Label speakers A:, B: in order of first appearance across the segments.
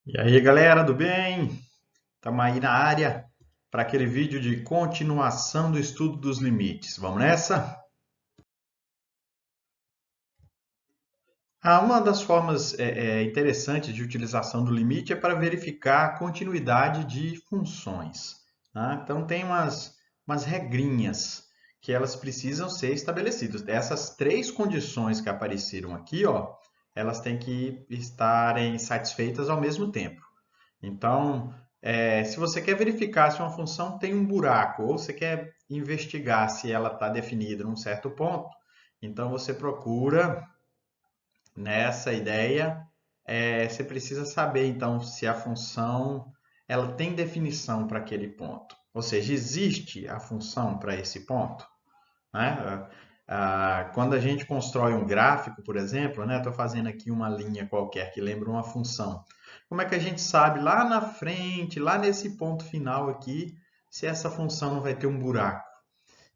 A: E aí, galera, do bem? Estamos aí na área para aquele vídeo de continuação do estudo dos limites. Vamos nessa? Uma das formas interessantes de utilização do limite é para verificar a continuidade de funções, tá? Então, tem umas regrinhas que elas precisam ser estabelecidas. Essas três condições que apareceram aqui, ó, elas têm que estarem satisfeitas ao mesmo tempo. Então, se você quer verificar se uma função tem um buraco ou você quer investigar se ela está definida num certo ponto, então você procura nessa ideia, você precisa saber então se a função ela tem definição para aquele ponto, ou seja, existe a função para esse ponto, né? Quando a gente constrói um gráfico, por exemplo, né? Estou fazendo aqui uma linha qualquer que lembra uma função. Como é que a gente sabe lá na frente, lá nesse ponto final aqui, se essa função não vai ter um buraco?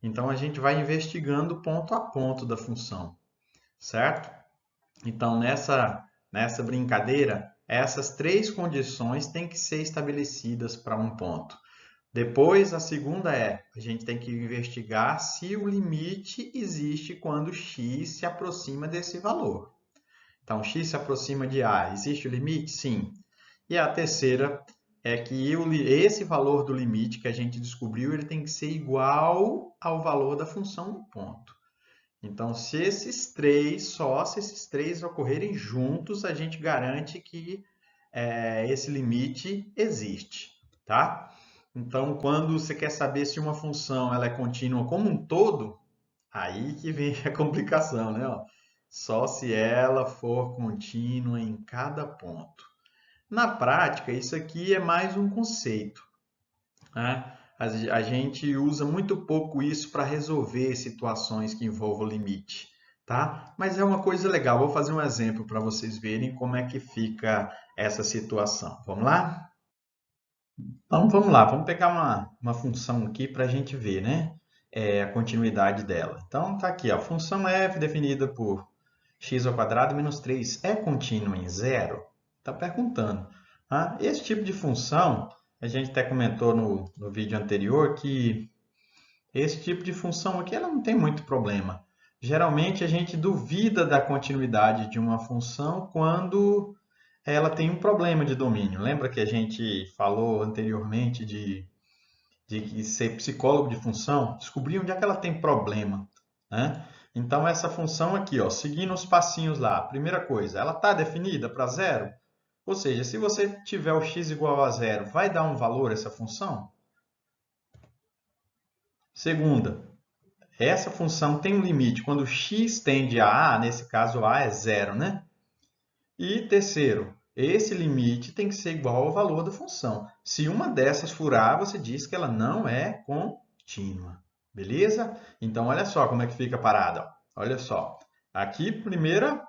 A: Então a gente vai investigando ponto a ponto da função, certo? Então nessa brincadeira, essas três condições têm que ser estabelecidas para um ponto. Depois, a segunda a gente tem que investigar se o limite existe quando x se aproxima desse valor. Então, x se aproxima de a, existe o limite? Sim. E a terceira é que esse valor do limite que a gente descobriu, ele tem que ser igual ao valor da função no ponto. Então, se esses três ocorrerem juntos, a gente garante que esse limite existe, tá? Então, quando você quer saber se uma função ela é contínua como um todo, aí que vem a complicação, né? Ó, só se ela for contínua em cada ponto. Na prática, isso aqui é mais um conceito, né? A gente usa muito pouco isso para resolver situações que envolvam limite, tá? Mas é uma coisa legal. Vou fazer um exemplo para vocês verem como é que fica essa situação. Vamos lá? Então vamos lá, vamos pegar uma função aqui para a gente ver, né? A continuidade dela. Então tá aqui, ó, a função f definida por x ao quadrado menos 3 é contínua em zero? Está perguntando. Tá? Esse tipo de função, a gente até comentou no vídeo anterior que esse tipo de função aqui ela não tem muito problema. Geralmente a gente duvida da continuidade de uma função quando ela tem um problema de domínio. Lembra que a gente falou anteriormente de ser psicólogo de função? Descobrir onde é que ela tem problema, né? Então, essa função aqui, ó, seguindo os passinhos lá. Primeira coisa, ela está definida para zero? Ou seja, se você tiver o x igual a zero, vai dar um valor essa função? Segunda, essa função tem um limite. Quando x tende a a, nesse caso a é zero, né? E terceiro, esse limite tem que ser igual ao valor da função. Se uma dessas furar, você diz que ela não é contínua. Beleza? Então, olha só como é que fica parada. Olha só. Aqui, primeira,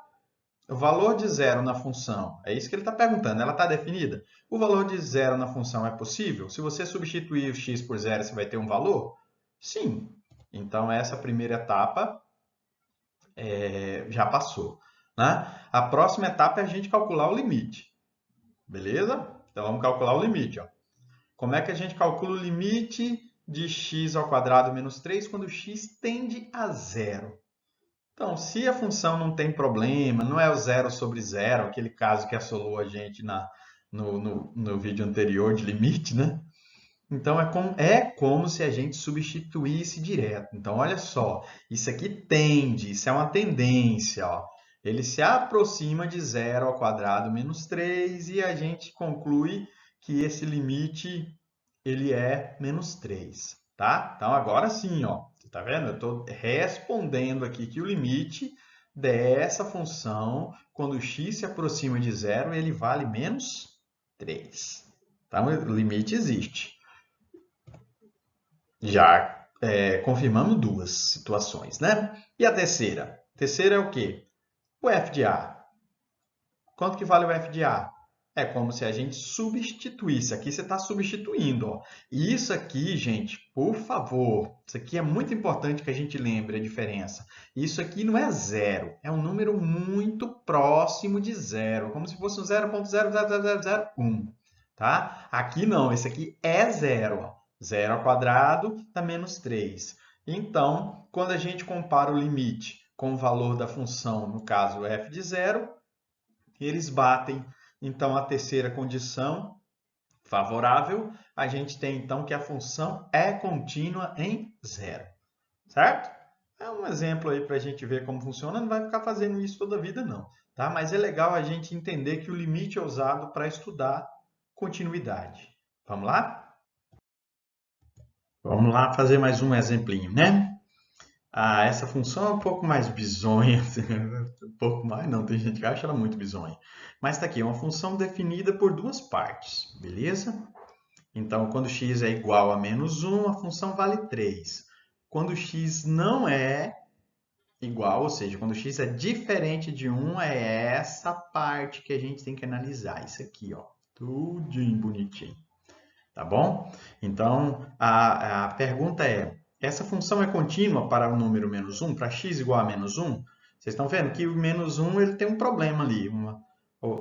A: o valor de zero na função. É isso que ele está perguntando. Ela está definida? O valor de zero na função é possível? Se você substituir o x por zero, você vai ter um valor? Sim. Então, essa primeira etapa já passou, né? A próxima etapa é a gente calcular o limite, beleza? Então vamos calcular o limite. Ó. Como é que a gente calcula o limite de x ao quadrado menos 3 quando x tende a zero? Então, se a função não tem problema, não é o zero sobre zero, aquele caso que assolou a gente no vídeo anterior de limite, né? Então, é como se a gente substituísse direto. Então, olha só, isso aqui tende, isso é uma tendência, ó. Ele se aproxima de zero ao quadrado menos 3 e a gente conclui que esse limite ele é menos 3, tá? Então, agora sim, ó, você tá vendo? Eu estou respondendo aqui que o limite dessa função, quando x se aproxima de zero, ele vale menos 3. Então, o limite existe. Já confirmamos duas situações, né? E a terceira? A terceira é o quê? O f de A. Quanto que vale o f de A? É como se a gente substituísse. Aqui você está substituindo, ó. E isso aqui, gente, por favor, isso aqui é muito importante que a gente lembre a diferença. Isso aqui não é zero, é um número muito próximo de zero, como se fosse um 0,00001, tá? Aqui não, esse aqui é zero, ó. 0 ao quadrado dá menos 3. Então, quando a gente compara o limite com o valor da função, no caso f de zero, eles batem. Então, a terceira condição favorável, a gente tem então que a função é contínua em zero, certo? É um exemplo aí para a gente ver como funciona, não vai ficar fazendo isso toda a vida não, tá? Mas é legal a gente entender que o limite é usado para estudar continuidade. Vamos lá? Vamos lá fazer mais um exemplinho, né? Ah, essa função é um pouco mais bizonha, um pouco mais, não, tem gente que acha ela muito bizonha. Mas está aqui, é uma função definida por duas partes, beleza? Então, quando x é igual a menos 1, a função vale 3. Quando x não é igual, ou seja, quando x é diferente de 1, é essa parte que a gente tem que analisar. Isso aqui, ó, tudinho bonitinho. Tá bom? Então, a pergunta é, essa função é contínua para o número menos 1, para x igual a menos 1? Vocês estão vendo que o menos 1 ele tem um problema ali.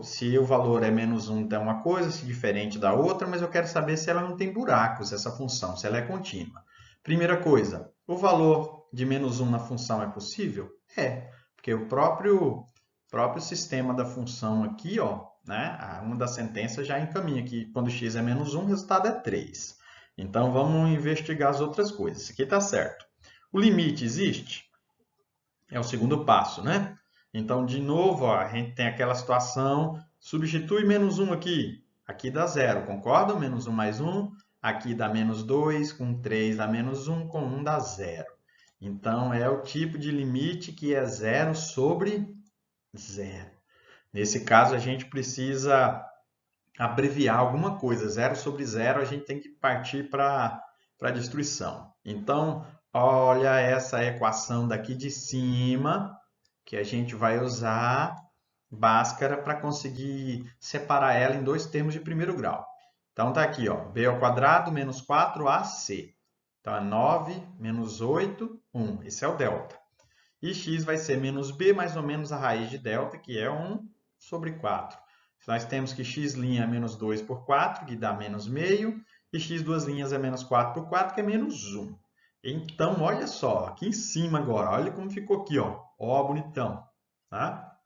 A: Se o valor é menos 1, tem uma coisa, se diferente da outra, mas eu quero saber se ela não tem buracos, essa função, se ela é contínua. Primeira coisa, o valor de menos 1 na função é possível? É, porque o próprio sistema da função aqui, ó, né? Uma das sentenças já encaminha que quando x é menos 1, o resultado é 3. Então, vamos investigar as outras coisas. Isso aqui está certo. O limite existe? É o segundo passo, né? Então, de novo, ó, a gente tem aquela situação, substitui menos 1 aqui. Aqui dá 0, concordam? Menos 1 mais 1. Aqui dá menos 2, com 3 dá menos 1, com 1 dá 0. Então, é o tipo de limite que é 0 sobre 0. Nesse caso, a gente precisa abreviar alguma coisa. 0 sobre 0, a gente tem que partir para a destruição. Então, olha essa equação daqui de cima, que a gente vai usar Bhaskara para conseguir separar ela em dois termos de primeiro grau. Então, está aqui, ó, b ao quadrado menos 4ac. Então, é 9 menos 8, 1. Esse é o delta. E x vai ser menos b mais ou menos a raiz de delta, que é 1 sobre 4. Nós temos que x' é menos 2 por 4, que dá menos meio, e x duas linhas é menos 4 por 4, que é menos 1. Então, olha só, aqui em cima agora, olha como ficou aqui, ó, bonitão, tá?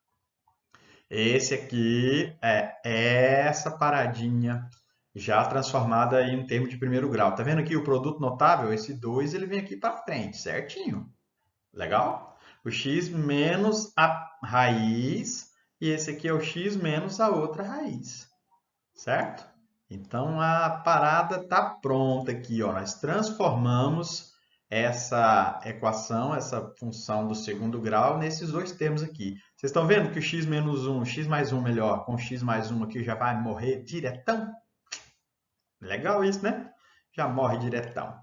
A: Esse aqui é essa paradinha já transformada em termo de primeiro grau. Tá vendo aqui o produto notável? Esse 2 ele vem aqui para frente, certinho. Legal? O x menos a raiz, e esse aqui é o x menos a outra raiz, certo? Então, a parada está pronta aqui, ó. Nós transformamos essa equação, essa função do segundo grau, nesses dois termos aqui. Vocês estão vendo que o x menos 1, x mais 1 melhor, com x mais 1 aqui já vai morrer diretão? Legal isso, né? Já morre diretão,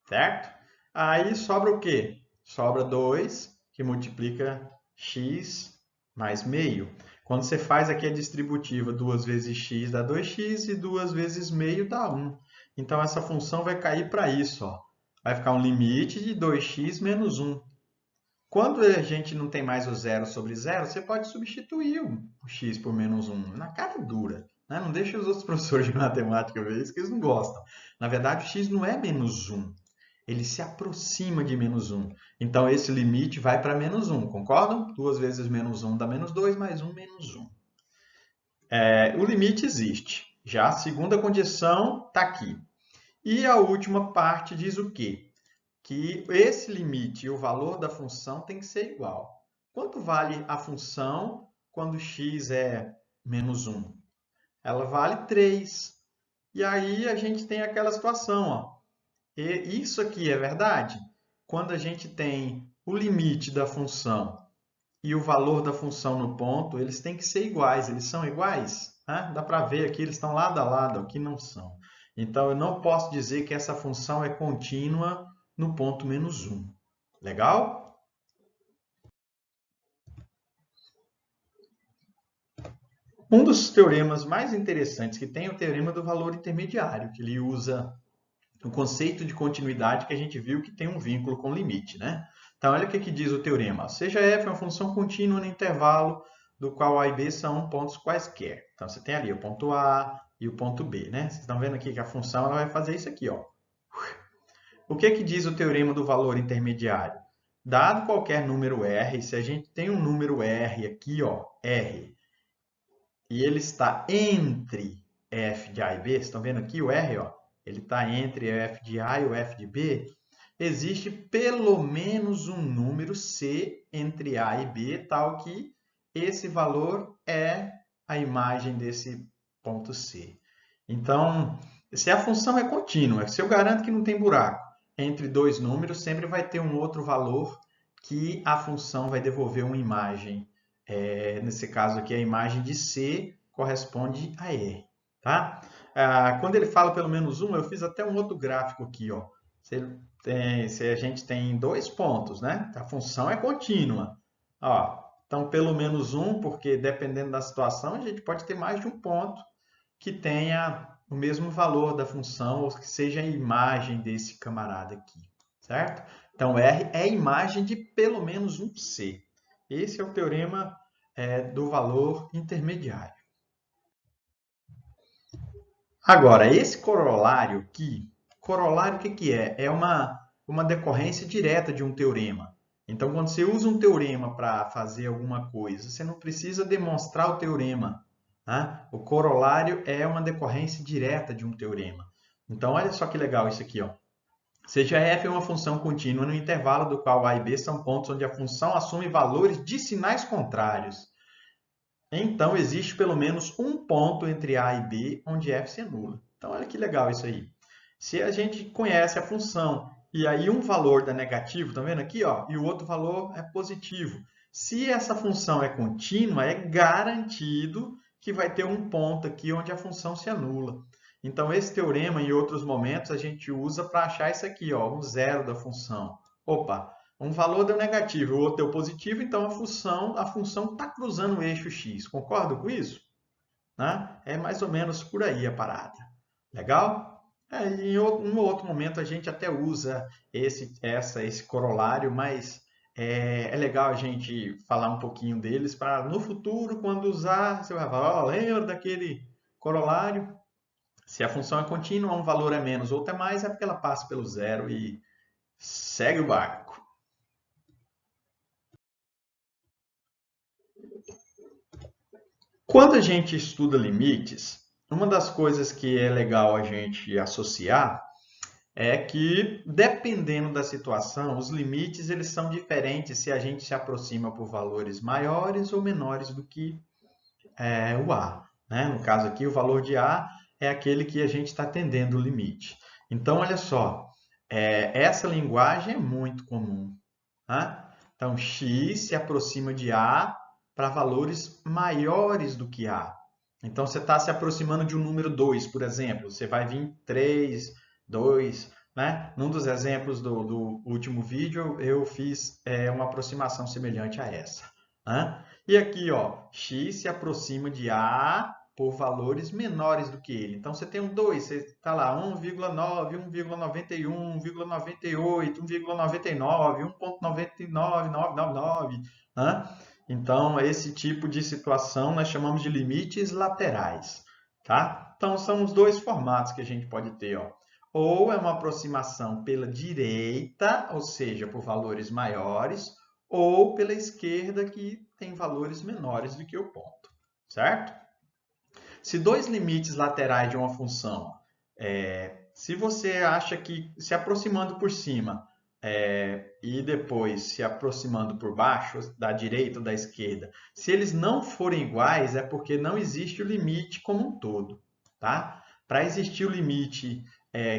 A: certo? Aí sobra o quê? Sobra 2, que multiplica x mais meio. Quando você faz aqui a distributiva, 2 vezes x dá 2x e 2 vezes meio dá 1. Então, essa função vai cair para isso, ó. Vai ficar um limite de 2x menos 1. Quando a gente não tem mais o zero sobre zero, você pode substituir o x por menos 1 na cara dura. Né? Não deixa os outros professores de matemática ver isso, que eles não gostam. Na verdade, o x não é menos 1. Ele se aproxima de menos 1. Então, esse limite vai para menos 1, concordam? 2 vezes menos 1 dá menos 2, mais 1 menos 1. O limite existe. Já a segunda condição está aqui. E a última parte diz o quê? Que esse limite e o valor da função tem que ser igual. Quanto vale a função quando x é menos 1? Ela vale 3. E aí a gente tem aquela situação, ó. E isso aqui é verdade? Quando a gente tem o limite da função e o valor da função no ponto, eles têm que ser iguais. Eles são iguais? Né? Dá para ver aqui, eles estão lado a lado, aqui não são. Então, eu não posso dizer que essa função é contínua no ponto menos 1. Legal? Um dos teoremas mais interessantes que tem é o teorema do valor intermediário, que ele usa o conceito de continuidade que a gente viu que tem um vínculo com limite, né? Então, olha o que diz o teorema. Seja f uma função contínua no intervalo do qual a e b são pontos quaisquer. Então, você tem ali o ponto A e o ponto B, né? Vocês estão vendo aqui que a função ela vai fazer isso aqui, ó. O que diz o teorema do valor intermediário? Dado qualquer número R, se a gente tem um número R aqui, ó, R, e ele está entre f de A e B, vocês estão vendo aqui o R, ó, ele está entre o f de A e o f de B, existe pelo menos um número C entre A e B, tal que esse valor é a imagem desse ponto C. Então, se a função é contínua, se eu garanto que não tem buraco entre dois números, sempre vai ter um outro valor que a função vai devolver uma imagem. Nesse caso aqui, a imagem de C corresponde a R. Tá? Quando ele fala pelo menos um, eu fiz até um outro gráfico aqui. Ó. Se a gente tem 2 pontos, né? A função é contínua. Ó, então, pelo menos um, porque dependendo da situação, a gente pode ter mais de um ponto que tenha o mesmo valor da função, ou que seja a imagem desse camarada aqui, certo? Então, R é a imagem de pelo menos um C. Esse é o teorema do valor intermediário. Agora, esse corolário aqui, corolário o que é? É uma decorrência direta de um teorema. Então, quando você usa um teorema para fazer alguma coisa, você não precisa demonstrar o teorema. Tá? O corolário é uma decorrência direta de um teorema. Então, olha só que legal isso aqui. Ó. Seja f uma função contínua no intervalo do qual a e b são pontos onde a função assume valores de sinais contrários. Então, existe pelo menos um ponto entre A e B onde f se anula. Então, olha que legal isso aí. Se a gente conhece a função e aí um valor dá negativo, tá vendo aqui? Ó, e o outro valor é positivo. Se essa função é contínua, é garantido que vai ter um ponto aqui onde a função se anula. Então, esse teorema, em outros momentos, a gente usa para achar isso aqui, ó, um zero da função. Opa, um valor deu negativo, o outro deu positivo, então a função está cruzando o eixo x. Concordo com isso? Né? É mais ou menos por aí a parada. Legal? Em um outro momento a gente até usa esse corolário, mas é legal a gente falar um pouquinho deles para no futuro, quando usar, você vai falar, oh, lembra daquele corolário? Se a função é contínua, um valor é menos ou outro é mais, é porque ela passa pelo zero e segue o barco. Quando a gente estuda limites, uma das coisas que é legal a gente associar é que, dependendo da situação, os limites eles são diferentes se a gente se aproxima por valores maiores ou menores do que o A. Né? No caso aqui, o valor de A é aquele que a gente está atendendo o limite. Então, olha só, essa linguagem é muito comum. Né? Então, x se aproxima de A para valores maiores do que A. Então, você está se aproximando de um número 2, por exemplo. Você vai vir 3, 2. Né? Num dos exemplos do último vídeo, eu fiz uma aproximação semelhante a essa. Né? E aqui, ó, x se aproxima de A por valores menores do que ele. Então, você tem um 2, você está lá 1,9, 1,91, 1,98, 1,99, 1,99999. Né? Então, esse tipo de situação nós chamamos de limites laterais. Tá? Então, são os dois formatos que a gente pode ter. Ó. Ou é uma aproximação pela direita, ou seja, por valores maiores, ou pela esquerda, que tem valores menores do que o ponto. Certo? Se dois limites laterais de uma função, se você acha que se aproximando por cima e depois se aproximando por baixo, da direita ou da esquerda, se eles não forem iguais, é porque não existe o limite como um todo. Tá? Para existir o limite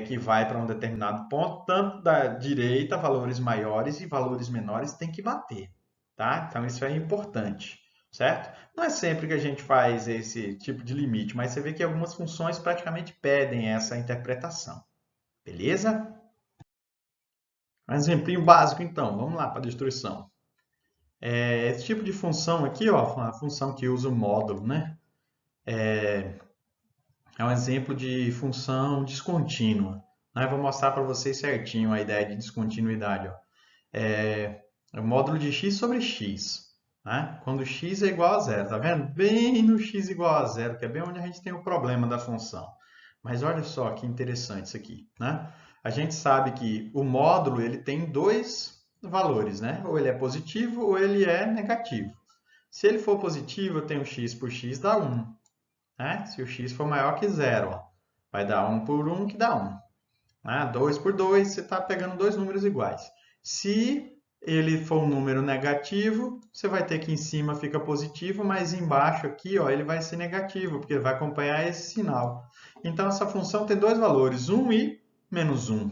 A: que vai para um determinado ponto, tanto da direita, valores maiores e valores menores tem que bater. Tá? Então, isso é importante. Certo? Não é sempre que a gente faz esse tipo de limite, mas você vê que algumas funções praticamente pedem essa interpretação. Beleza? Um exemplinho básico, então. Vamos lá para a destruição. Esse tipo de função aqui, ó, uma função que usa o módulo, né? é um exemplo de função descontínua. Né? Vou mostrar para vocês certinho a ideia de descontinuidade. Ó. É o módulo de x sobre x. Né? Quando x é igual a zero, tá vendo? Bem no x igual a zero, que é bem onde a gente tem o problema da função. Mas olha só que interessante isso aqui. Né? A gente sabe que o módulo ele tem dois valores, né? Ou ele é positivo ou ele é negativo. Se ele for positivo, eu tenho x por x dá 1. Né? Se o x for maior que zero, ó, vai dar 1 por 1 que dá 1. Né? 2 por 2, você está pegando dois números iguais. Se ele for um número negativo, você vai ter que em cima fica positivo, mas embaixo aqui ó, ele vai ser negativo, porque ele vai acompanhar esse sinal. Então, essa função tem dois valores, 1 e menos 1.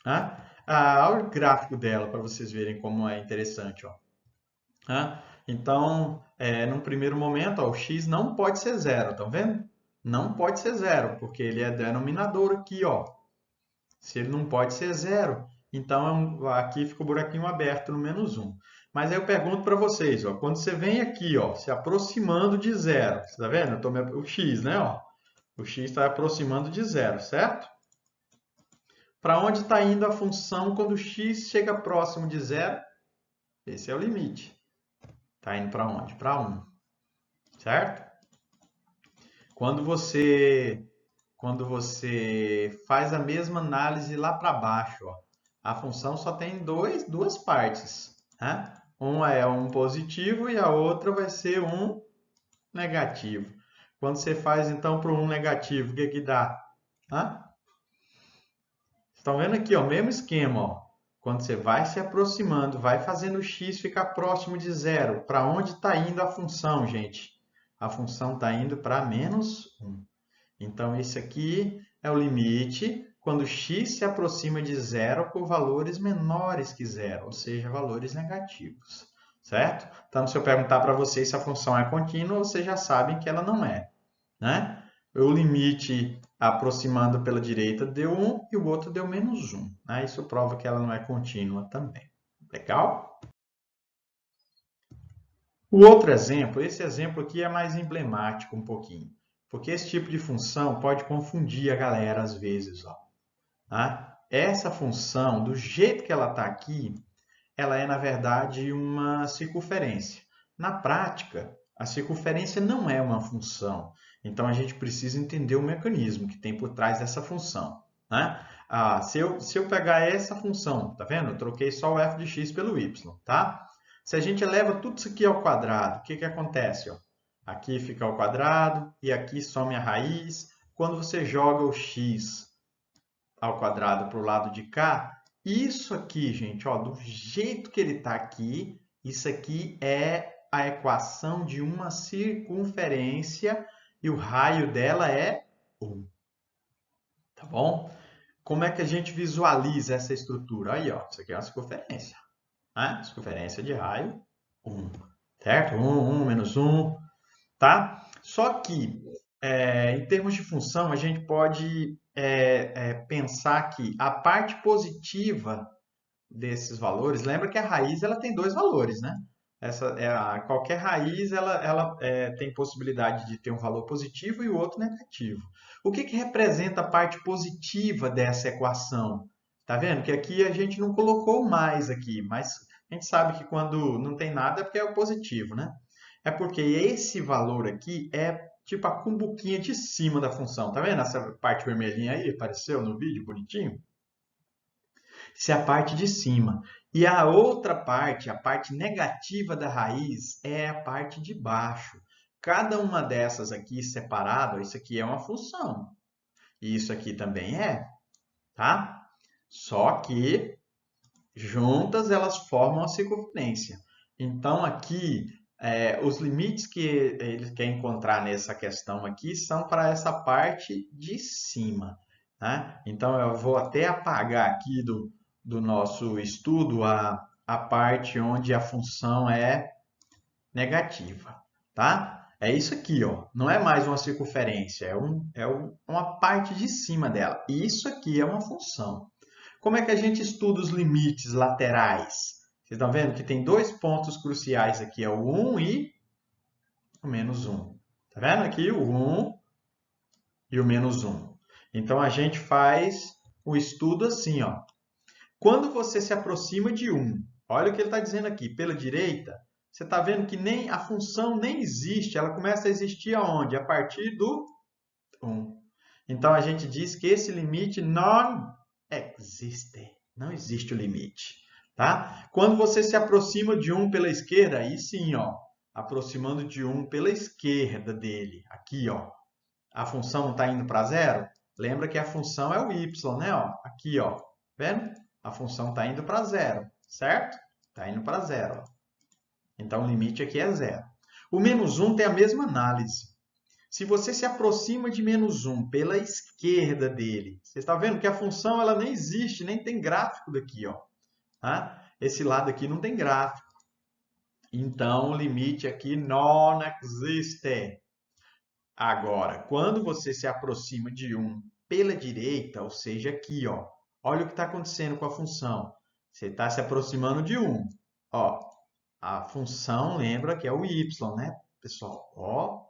A: Né? Olha o gráfico dela para vocês verem como é interessante. Ó. Então, num primeiro momento, ó, o x não pode ser zero, estão vendo? Não pode ser zero, porque ele é denominador aqui, ó. Se ele não pode ser zero, então aqui fica o buraquinho aberto no menos 1. Mas aí eu pergunto para vocês, ó, quando você vem aqui, ó, se aproximando de zero, você está vendo? O x, né? Ó, o x está aproximando de zero, certo? Para onde está indo a função quando o x chega próximo de zero? Esse é o limite. Está indo para onde? Para 1, certo? Quando você faz a mesma análise lá para baixo, ó, a função só tem duas partes. Né? Uma é um positivo e a outra vai ser um negativo. Quando você faz então para um negativo, o que que dá? Estão vendo aqui, o mesmo esquema. Ó. Quando você vai se aproximando, vai fazendo o x ficar próximo de zero. Para onde está indo a função, gente? A função está indo para menos 1. Então, esse aqui é o limite quando x se aproxima de zero por valores menores que zero, ou seja, valores negativos, certo? Então, se eu perguntar para vocês se a função é contínua, vocês já sabem que ela não é, né? O limite aproximando pela direita deu 1 e o outro deu menos 1. Né? Isso prova que ela não é contínua também. Legal? O outro exemplo, esse exemplo aqui é mais emblemático um pouquinho. Porque esse tipo de função pode confundir a galera às vezes. Ó, tá? Essa função, do jeito que ela está aqui, ela é, na verdade, uma circunferência. Na prática, a circunferência não é uma função. Então, a gente precisa entender o mecanismo que tem por trás dessa função. Né? Se eu pegar essa função, tá vendo? Eu troquei só o f de x pelo y. Tá? Se a gente eleva tudo isso aqui ao quadrado, o que, que acontece? Ó? Aqui fica ao quadrado e aqui some a raiz. Quando você joga o x ao quadrado para o lado de cá, isso aqui, gente, ó, do jeito que ele está aqui, isso aqui é a equação de uma circunferência e o raio dela é 1. Tá bom? Como é que a gente visualiza essa estrutura? Aí, ó, isso aqui é uma circunferência. Né? Circunferência de raio 1. Certo? 1, menos 1. Tá? Só que, em termos de função, a gente pode pensar que a parte positiva desses valores, lembra que a raiz ela tem dois valores, né? Qualquer raiz ela tem possibilidade de ter um valor positivo e o outro negativo. O que, que representa a parte positiva dessa equação? Tá vendo? Que aqui a gente não colocou mais aqui, mas a gente sabe que quando não tem nada é porque é o positivo, né? É porque esse valor aqui é tipo a cumbuquinha de cima da função. Tá vendo essa parte vermelhinha aí? Apareceu no vídeo bonitinho? Isso é a parte de cima. E a outra parte, a parte negativa da raiz, é a parte de baixo. Cada uma dessas aqui separado, isso aqui é uma função. E isso aqui também é, tá? Só que juntas elas formam a circunferência. Então aqui, os limites que ele quer encontrar nessa questão aqui são para essa parte de cima. Tá? Então eu vou até apagar aqui do nosso estudo a parte onde a função é negativa. Tá? É isso aqui, ó. Não é mais uma circunferência, uma parte de cima dela. Isso aqui é uma função. Como é que a gente estuda os limites laterais? Vocês estão vendo que tem dois pontos cruciais aqui, é o 1 e o menos 1. Tá vendo aqui o 1 e o menos 1. Então, a gente faz o estudo assim, ó. Quando você se aproxima de 1, olha o que ele está dizendo aqui, pela direita, você está vendo que nem a função nem existe, ela começa a existir aonde? A partir do 1. Então, a gente diz que esse limite não existe. Não existe o limite. Tá? Quando você se aproxima de 1 pela esquerda, aí sim, ó, aproximando de 1 pela esquerda dele, aqui, ó, a função não está indo para zero? Lembra que a função é o y, né? Ó, aqui, ó, vendo? A função está indo para zero, certo? Está indo para zero. Ó. Então, o limite aqui é zero. O menos 1 tem a mesma análise. Se você se aproxima de menos 1 pela esquerda dele, você está vendo que a função ela nem existe, nem tem gráfico daqui. Ó. Tá? Esse lado aqui não tem gráfico. Então, o limite aqui não existe. Agora, quando você se aproxima de 1 pela direita, ou seja, aqui, ó, olha o que está acontecendo com a função. Você está se aproximando de 1. Ó, a função lembra que é o y, né, pessoal? Ó,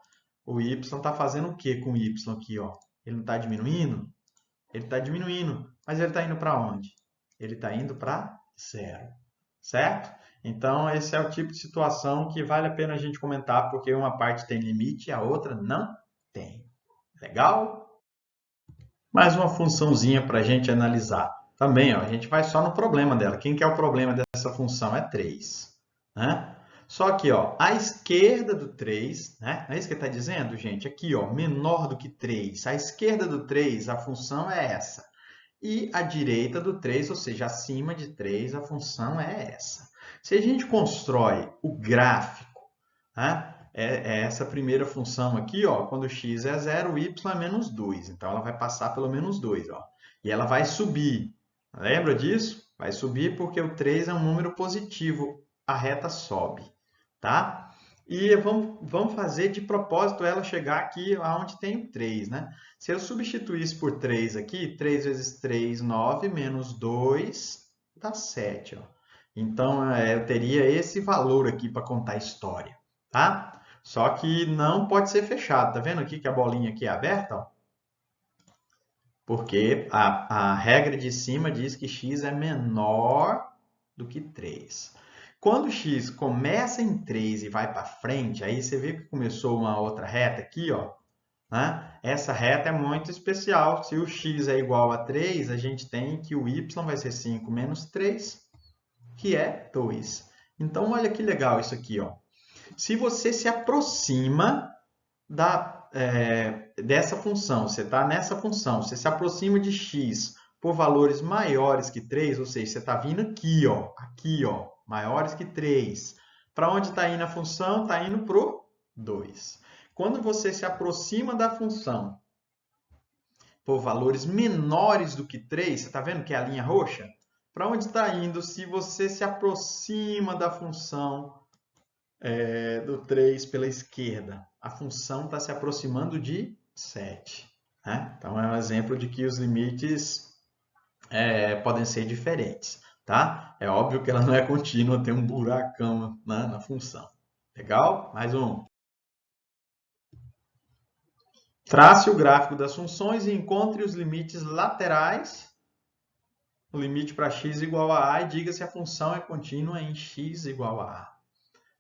A: o y está fazendo o que com o y aqui? Ó? Ele não está diminuindo? Ele está diminuindo, mas ele está indo para onde? Ele está indo para zero, certo? Então, esse é o tipo de situação que vale a pena a gente comentar, porque uma parte tem limite e a outra não tem. Legal? Mais uma funçãozinha para a gente analisar. Também, ó, a gente vai só no problema dela. Quem que é o problema dessa função? É 3. Né? Só que, ó, à esquerda do 3, né? Não é isso que ele está dizendo, gente? Aqui, ó, menor do que 3. À esquerda do 3, a função é essa. E à direita do 3, ou seja, acima de 3, a função é essa. Se a gente constrói o gráfico, né? É essa primeira função aqui, ó, quando x é 0, y é menos 2. Então, ela vai passar pelo menos 2. Ó, e ela vai subir. Lembra disso? Vai subir porque o 3 é um número positivo. A reta sobe. Tá? E vamos fazer de propósito ela chegar aqui onde tem o 3. Né? Se eu substituísse por 3 aqui, 3 vezes 3, 9, menos 2, dá 7. Ó. Então, eu teria esse valor aqui para contar a história. Tá? Só que não pode ser fechado. Tá vendo aqui que a bolinha aqui é aberta? Ó? Porque a regra de cima diz que x é menor do que 3. Quando x começa em 3 e vai para frente, aí você vê que começou uma outra reta aqui, ó. Né? Essa reta é muito especial. Se o x é igual a 3, a gente tem que o y vai ser 5 menos 3, que é 2. Então, olha que legal isso aqui, ó. Se você se aproxima dessa função, você está nessa função, você se aproxima de x por valores maiores que 3, ou seja, você está vindo aqui, ó, maiores que 3. Para onde está indo a função? Está indo para o 2. Quando você se aproxima da função por valores menores do que 3, você está vendo que é a linha roxa? Para onde está indo se você se aproxima da função do 3 pela esquerda? A função está se aproximando de 7. Né? Então, é um exemplo de que os limites podem ser diferentes. Tá? É óbvio que ela não é contínua, tem um buracão, né, na função. Legal? Mais um. Trace o gráfico das funções e encontre os limites laterais. O limite para x igual a e diga se a função é contínua em x igual a a.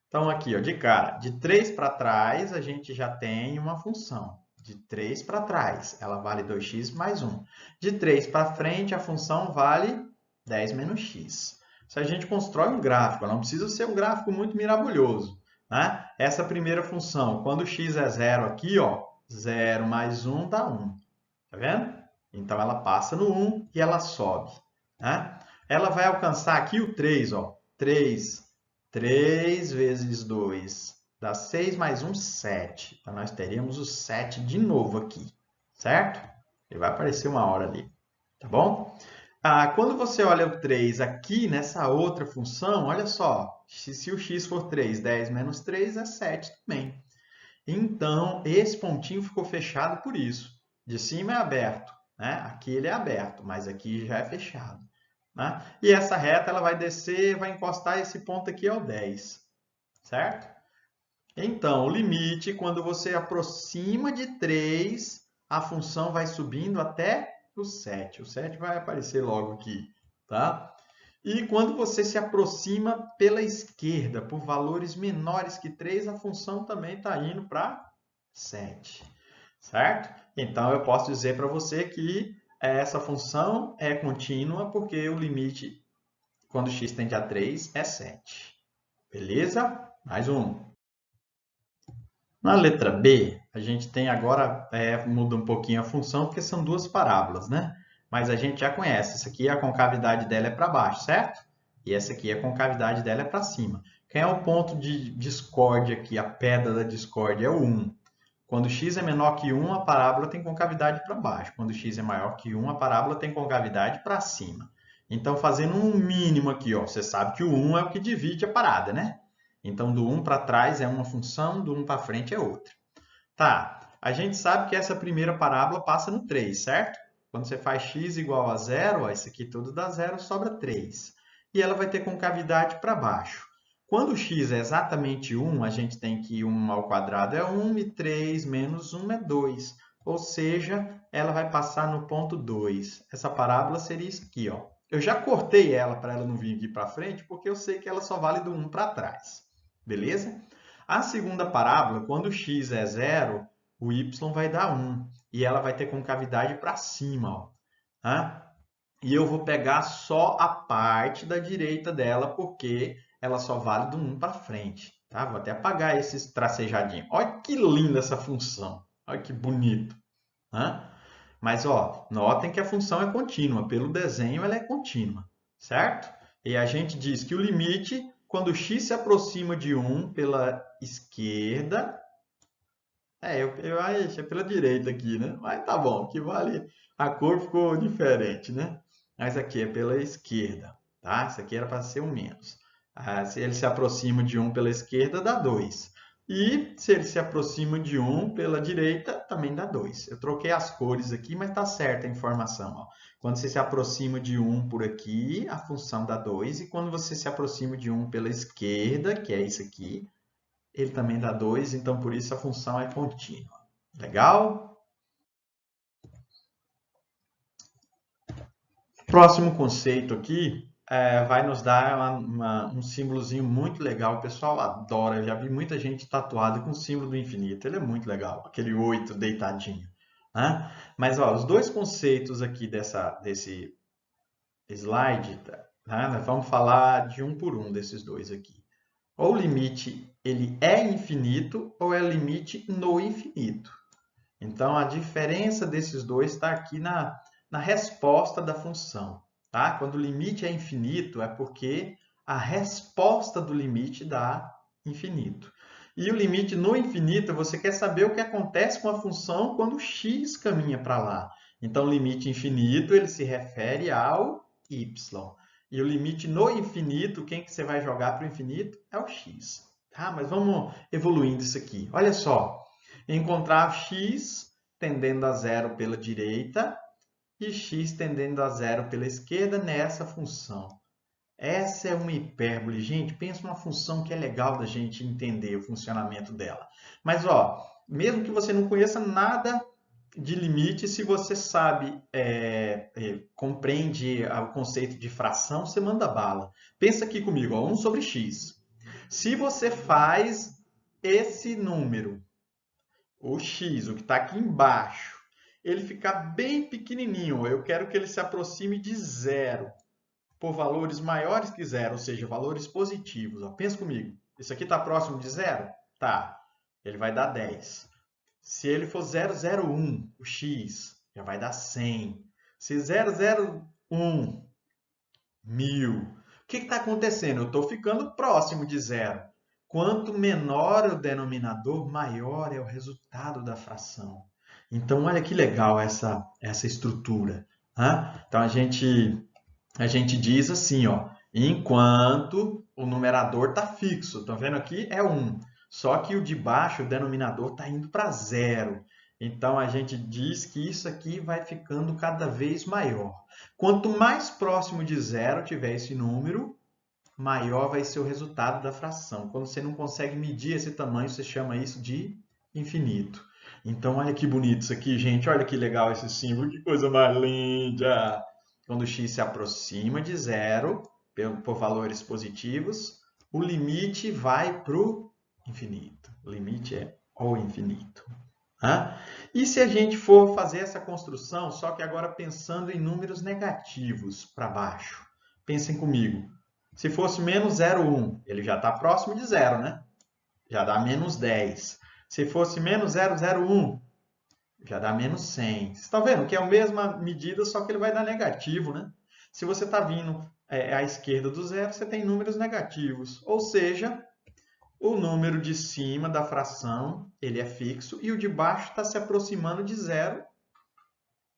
A: Então, aqui, ó, de cara, de 3 para trás, a gente já tem uma função. De 3 para trás, ela vale 2x mais 1. De 3 para frente, a função vale 10 menos x. Se a gente constrói um gráfico, não precisa ser um gráfico muito mirabolhoso. Né? Essa primeira função, quando x é 0 aqui, ó, 0 mais 1 dá 1. Tá vendo? Então, ela passa no 1 e ela sobe. Né? Ela vai alcançar aqui o 3, ó. 3 vezes 2 dá 6 mais 1, 7. Então, nós teríamos o 7 de novo aqui, certo? Ele vai aparecer uma hora ali, tá bom? Quando você olha o 3 aqui nessa outra função, olha só, se o x for 3, 10 menos 3 é 7 também. Então, esse pontinho ficou fechado por isso. De cima é aberto, né? Aqui ele é aberto, mas aqui já é fechado. Né? E essa reta ela vai descer, vai encostar esse ponto aqui ao 10, certo? Então, o limite, quando você aproxima de 3, a função vai subindo até o 7. O 7 vai aparecer logo aqui, tá? E quando você se aproxima pela esquerda, por valores menores que 3, a função também está indo para 7, certo? Então, eu posso dizer para você que essa função é contínua porque o limite, quando x tende a 3, é 7. Beleza? Mais um. Na letra B, a gente tem agora, muda um pouquinho a função, porque são duas parábolas, né? Mas a gente já conhece, essa aqui a concavidade dela é para baixo, certo? E essa aqui a concavidade dela é para cima. Quem é o ponto de discórdia aqui, a pedra da discórdia? É o 1. Quando x é menor que 1, a parábola tem concavidade para baixo. Quando x é maior que 1, a parábola tem concavidade para cima. Então, fazendo um mínimo aqui, ó, você sabe que o 1 é o que divide a parada, né? Então, do 1 para trás é uma função, do 1 para frente é outra. Tá, a gente sabe que essa primeira parábola passa no 3, certo? Quando você faz x igual a zero, ó, isso aqui tudo dá zero, sobra 3. E ela vai ter concavidade para baixo. Quando x é exatamente 1, a gente tem que 1 ao quadrado é 1 e 3 menos 1 é 2. Ou seja, ela vai passar no ponto 2. Essa parábola seria isso aqui, ó. Eu já cortei ela para ela não vir aqui para frente, porque eu sei que ela só vale do 1 para trás. Beleza? A segunda parábola, quando x é zero, o y vai dar 1. E ela vai ter concavidade para cima, ó. Tá? E eu vou pegar só a parte da direita dela, porque ela só vale do 1 para frente. Tá? Vou até apagar esses tracejadinhos. Olha que linda essa função. Olha que bonito. Né? Mas, ó, notem que a função é contínua. Pelo desenho, ela é contínua. Certo? E a gente diz que o limite, quando x se aproxima de 1 pela esquerda... eu achei pela direita aqui, né? Mas tá bom, que vale... A cor ficou diferente, né? Mas aqui é pela esquerda, tá? Isso aqui era para ser um menos. Se ele se aproxima de 1 pela esquerda, dá 2. E se ele se aproxima de 1 pela direita, também dá 2. Eu troquei as cores aqui, mas tá certa a informação. Ó. Quando você se aproxima de 1 por aqui, a função dá 2. E quando você se aproxima de 1 pela esquerda, que é isso aqui, ele também dá 2. Então, por isso, a função é contínua. Legal? Próximo conceito aqui vai nos dar um símbolozinho muito legal. O pessoal adora. Eu já vi muita gente tatuada com o símbolo do infinito. Ele é muito legal, aquele 8 deitadinho. Né? Mas ó, os dois conceitos aqui desse slide, né? Nós vamos falar de um por um desses dois aqui. Ou o limite ele é infinito ou é limite no infinito. Então, a diferença desses dois está aqui na resposta da função. Tá? Quando o limite é infinito, é porque a resposta do limite dá infinito. E o limite no infinito, você quer saber o que acontece com a função quando x caminha para lá. Então, o limite infinito, ele se refere ao y. E o limite no infinito, quem que você vai jogar para o infinito? É o x. Tá? Mas vamos evoluindo isso aqui. Olha só. Encontrar x tendendo a zero pela direita e x tendendo a zero pela esquerda nessa função. Essa é uma hipérbole. Gente, pensa numa função que é legal da gente entender o funcionamento dela. Mas, ó, mesmo que você não conheça nada de limite, se você sabe, compreende o conceito de fração, você manda bala. Pensa aqui comigo, ó, 1 sobre x. Se você faz esse número o x, o que está aqui embaixo, ele ficar bem pequenininho, eu quero que ele se aproxime de zero, por valores maiores que zero, ou seja, valores positivos. Ó. Pensa comigo, isso aqui está próximo de zero? Tá, ele vai dar 10. Se ele for 001, o x, já vai dar 100. Se 001, 1000. O que está acontecendo? Eu estou ficando próximo de zero. Quanto menor o denominador, maior é o resultado da fração. Então, olha que legal essa estrutura. Né? Então, a gente diz assim, ó, enquanto o numerador está fixo. Estão vendo aqui? É 1. Só que o de baixo, o denominador, está indo para zero. Então, a gente diz que isso aqui vai ficando cada vez maior. Quanto mais próximo de zero tiver esse número, maior vai ser o resultado da fração. Quando você não consegue medir esse tamanho, você chama isso de infinito. Então, olha que bonito isso aqui, gente. Olha que legal esse símbolo. Que coisa mais linda! Quando x se aproxima de zero, por valores positivos, o limite vai para o infinito. O limite é o infinito. E se a gente for fazer essa construção, só que agora pensando em números negativos para baixo? Pensem comigo. Se fosse menos 0,1, ele já está próximo de zero, né? Já dá menos 10. Se fosse menos 0,01, já dá menos 100. Vocês estão vendo que é a mesma medida, só que ele vai dar negativo, né? Se você está vindo à esquerda do zero, você tem números negativos. Ou seja, o número de cima da fração ele é fixo e o de baixo está se aproximando de zero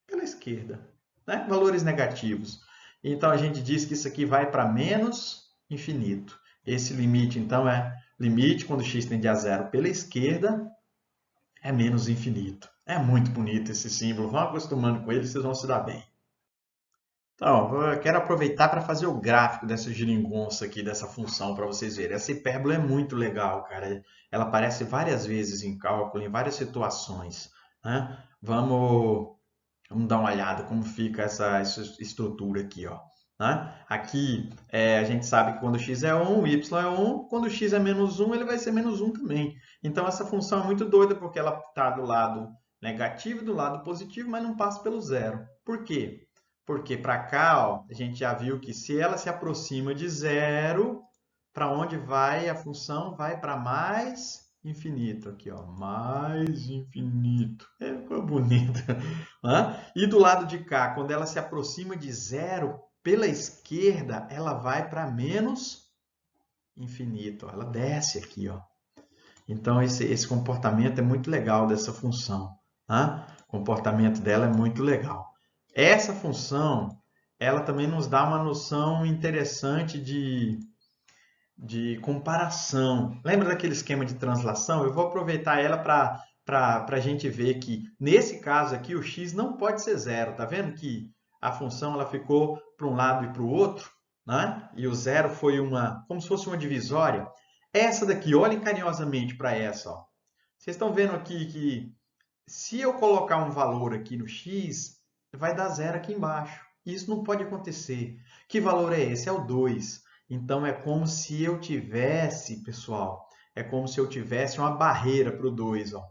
A: pela esquerda, né? Valores negativos. Então, a gente diz que isso aqui vai para menos infinito. Esse limite, então, é limite quando x tende a zero pela esquerda, é menos infinito. É muito bonito esse símbolo. Vão acostumando com ele, vocês vão se dar bem. Então, eu quero aproveitar para fazer o gráfico dessa geringonça aqui, dessa função, para vocês verem. Essa hipérbole é muito legal, cara. Ela aparece várias vezes em cálculo, em várias situações, né? Vamos dar uma olhada como fica essa estrutura aqui, ó. Né? Aqui a gente sabe que quando x é 1, y é 1, quando x é menos 1, ele vai ser menos 1 também. Então essa função é muito doida porque ela está do lado negativo e do lado positivo, mas não passa pelo zero. Por quê? Porque para cá, ó, a gente já viu que se ela se aproxima de zero, para onde vai a função? Vai para mais infinito. Aqui, ó, mais infinito. Ficou bonito. E do lado de cá, quando ela se aproxima de zero, pela esquerda, ela vai para menos infinito. Ela desce aqui, ó. Então, esse comportamento é muito legal dessa função. O comportamento dela é muito legal. Essa função, ela também nos dá uma noção interessante de comparação. Lembra daquele esquema de translação? Eu vou aproveitar ela para a gente ver que, nesse caso aqui, o x não pode ser zero. Está vendo que a função ela ficou para um lado e para o outro? Né? E o zero foi como se fosse uma divisória. Essa daqui, olhem carinhosamente para essa. Ó. Vocês estão vendo aqui que se eu colocar um valor aqui no x, vai dar zero aqui embaixo. Isso não pode acontecer. Que valor é esse? É o 2. Então, é como se eu tivesse, pessoal, é como se eu tivesse uma barreira para o 2. Ó.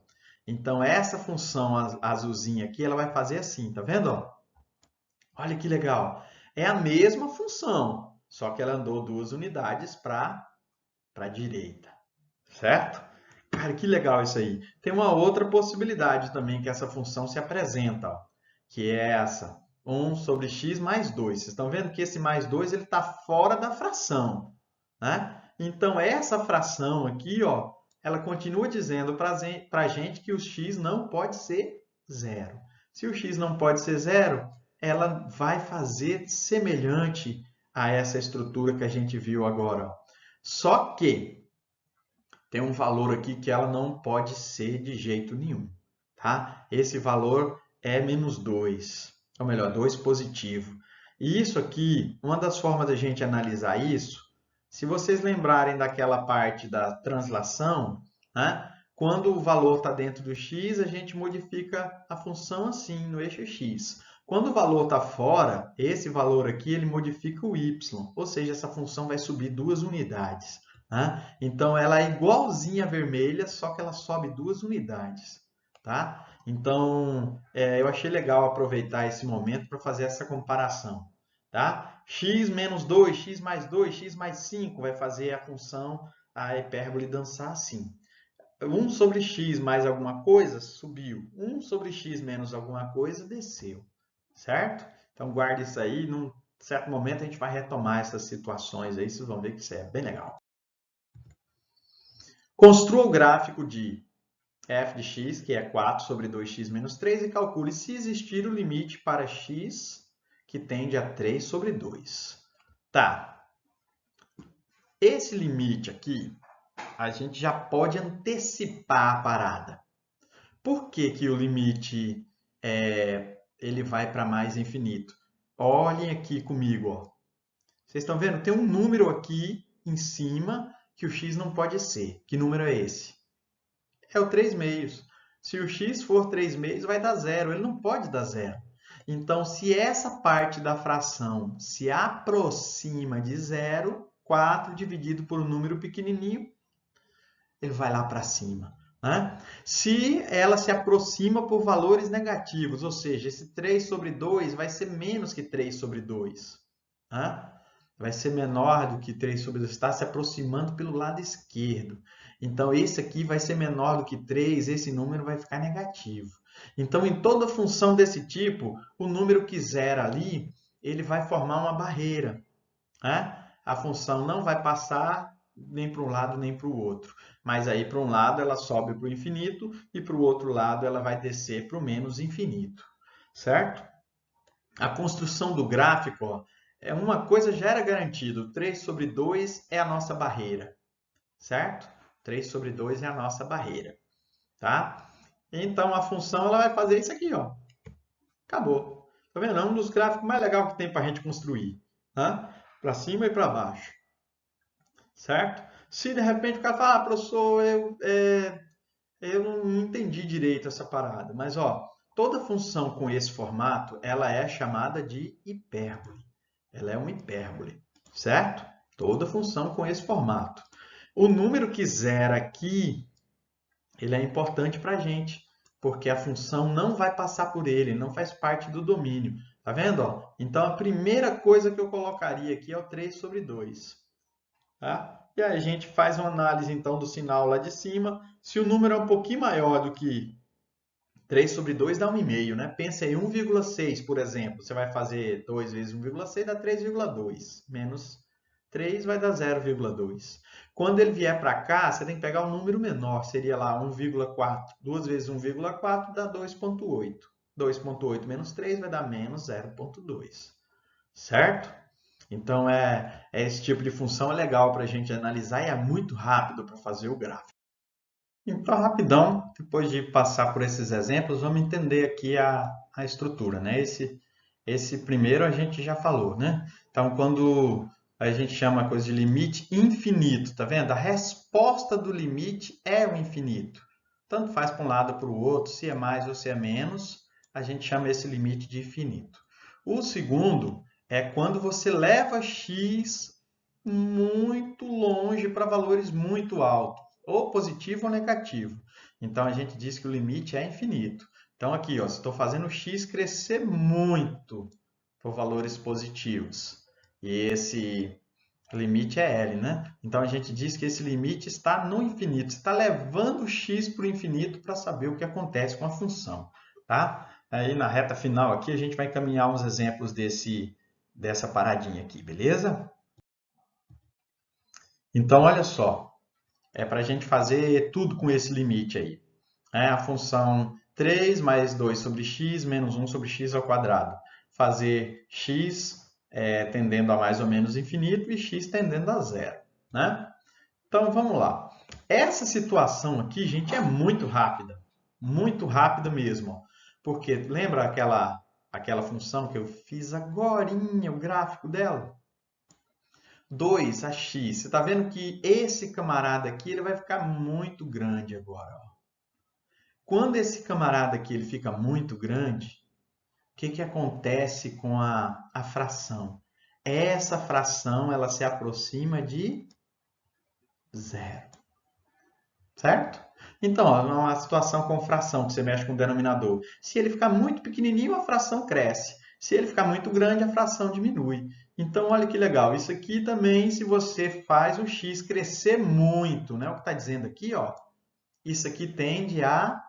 A: Então, essa função azulzinha aqui, ela vai fazer assim, tá vendo? Ó? Olha que legal. É a mesma função, só que ela andou 2 unidades para a direita, certo? Cara, que legal isso aí. Tem uma outra possibilidade também que essa função se apresenta, ó, que é essa. 1 sobre x mais 2. Vocês estão vendo que esse mais 2 está fora da fração. Né? Então, essa fração aqui, ó, ela continua dizendo para a gente que o x não pode ser zero. Se o x não pode ser zero, ela vai fazer semelhante a essa estrutura que a gente viu agora. Ó. Só que tem um valor aqui que ela não pode ser de jeito nenhum. Tá? Esse valor é menos 2, ou melhor, 2 positivo. E isso aqui, uma das formas da gente analisar isso, se vocês lembrarem daquela parte da translação, né? Quando o valor está dentro do x, a gente modifica a função assim, no eixo x. Quando o valor está fora, esse valor aqui ele modifica o y, ou seja, essa função vai subir 2 unidades. Então, ela é igualzinha à vermelha, só que ela sobe 2 unidades. Tá? Então, eu achei legal aproveitar esse momento para fazer essa comparação. Tá? X menos 2, x mais 2, x mais 5 vai fazer a função, a hipérbole dançar assim. 1 sobre x mais alguma coisa, subiu. 1 sobre x menos alguma coisa, desceu. Certo? Então, guarde isso aí. Num certo momento, a gente vai retomar essas situações aí. Vocês vão ver que isso é bem legal. Construa o gráfico de f de x, que é 4 sobre 2x menos 3, e calcule se existir o limite para x que tende a 3 sobre 2. Tá. Esse limite aqui, a gente já pode antecipar a parada. Por que que o limite ele vai para mais infinito? Olhem aqui comigo. Ó. Vocês estão vendo? Tem um número aqui em cima que o x não pode ser. Que número é esse? É o 3/6. Se o x for 3/6, vai dar zero. Ele não pode dar zero. Então, se essa parte da fração se aproxima de zero, 4 dividido por um número pequenininho, ele vai lá para cima. Né? Se ela se aproxima por valores negativos, ou seja, esse 3/2 vai ser menos que 3/2. Né? Vai ser menor do que 3/2, está se aproximando pelo lado esquerdo. Então, esse aqui vai ser menor do que 3, esse número vai ficar negativo. Então, em toda função desse tipo, o número que zera ali, ele vai formar uma barreira. Né? A função não vai passar nem para um lado nem para o outro. Mas aí, para um lado, ela sobe para o infinito e para o outro lado, ela vai descer para o menos infinito. Certo? A construção do gráfico, ó, uma coisa já era garantida. 3/2 é a nossa barreira. Certo? 3/2 é a nossa barreira. Tá? Então, a função ela vai fazer isso aqui. Ó. Acabou. Tá vendo? É um dos gráficos mais legais que tem para a gente construir. Né? Para cima e para baixo. Certo? Se de repente o cara fala, professor, eu não entendi direito essa parada. Mas, ó, toda função com esse formato, ela é chamada de hipérbole. Ela é uma hipérbole, certo? Toda função com esse formato. O número que zera aqui, ele é importante para a gente, porque a função não vai passar por ele, não faz parte do domínio. Tá vendo? Ó? Então, a primeira coisa que eu colocaria aqui é o 3/2. Tá? E aí a gente faz uma análise então do sinal lá de cima. Se o número é um pouquinho maior do que 3/2, dá 1,5, né? Pensa aí, 1,6, por exemplo. Você vai fazer 2 vezes 1,6, dá 3,2. Menos 3 vai dar 0,2. Quando ele vier para cá, você tem que pegar um número menor. Seria lá 1,4. 2 vezes 1,4 dá 2,8. 2,8 menos 3 vai dar menos 0,2. Certo? Então, esse tipo de função é legal para a gente analisar e é muito rápido para fazer o gráfico. Então, rapidão, depois de passar por esses exemplos, vamos entender aqui a estrutura. Né? Esse primeiro a gente já falou. Né? Então, quando a gente chama a coisa de limite infinito, tá vendo? A resposta do limite é o infinito. Tanto faz para um lado ou para o outro, se é mais ou se é menos, a gente chama esse limite de infinito. O segundo é quando você leva x muito longe para valores muito altos, ou positivo ou negativo. Então, a gente diz que o limite é infinito. Então, aqui, ó, estou fazendo x crescer muito por valores positivos. E esse limite é L, né? Então, a gente diz que esse limite está no infinito. Está levando x para o infinito para saber o que acontece com a função. Tá? Aí, na reta final aqui, a gente vai encaminhar uns exemplos dessa paradinha aqui, beleza? Então, olha só. É para a gente fazer tudo com esse limite aí. A função 3 mais 2 sobre x menos 1 sobre x ao quadrado. Fazer x tendendo a mais ou menos infinito e x tendendo a zero. Né? Então, vamos lá. Essa situação aqui, gente, é muito rápida. Muito rápida mesmo. Ó. Porque lembra aquela função que eu fiz agorinha, o gráfico dela? 2 a x. Você está vendo que esse camarada aqui ele vai ficar muito grande agora. Ó. Quando esse camarada aqui ele fica muito grande, o que acontece com a fração? Essa fração ela se aproxima de zero. Certo? Então, ó, uma situação com fração, que você mexe com o denominador. Se ele ficar muito pequenininho, a fração cresce. Se ele ficar muito grande, a fração diminui. Então, olha que legal. Isso aqui também, se você faz o x crescer muito, né? O que está dizendo aqui, ó, isso aqui tende a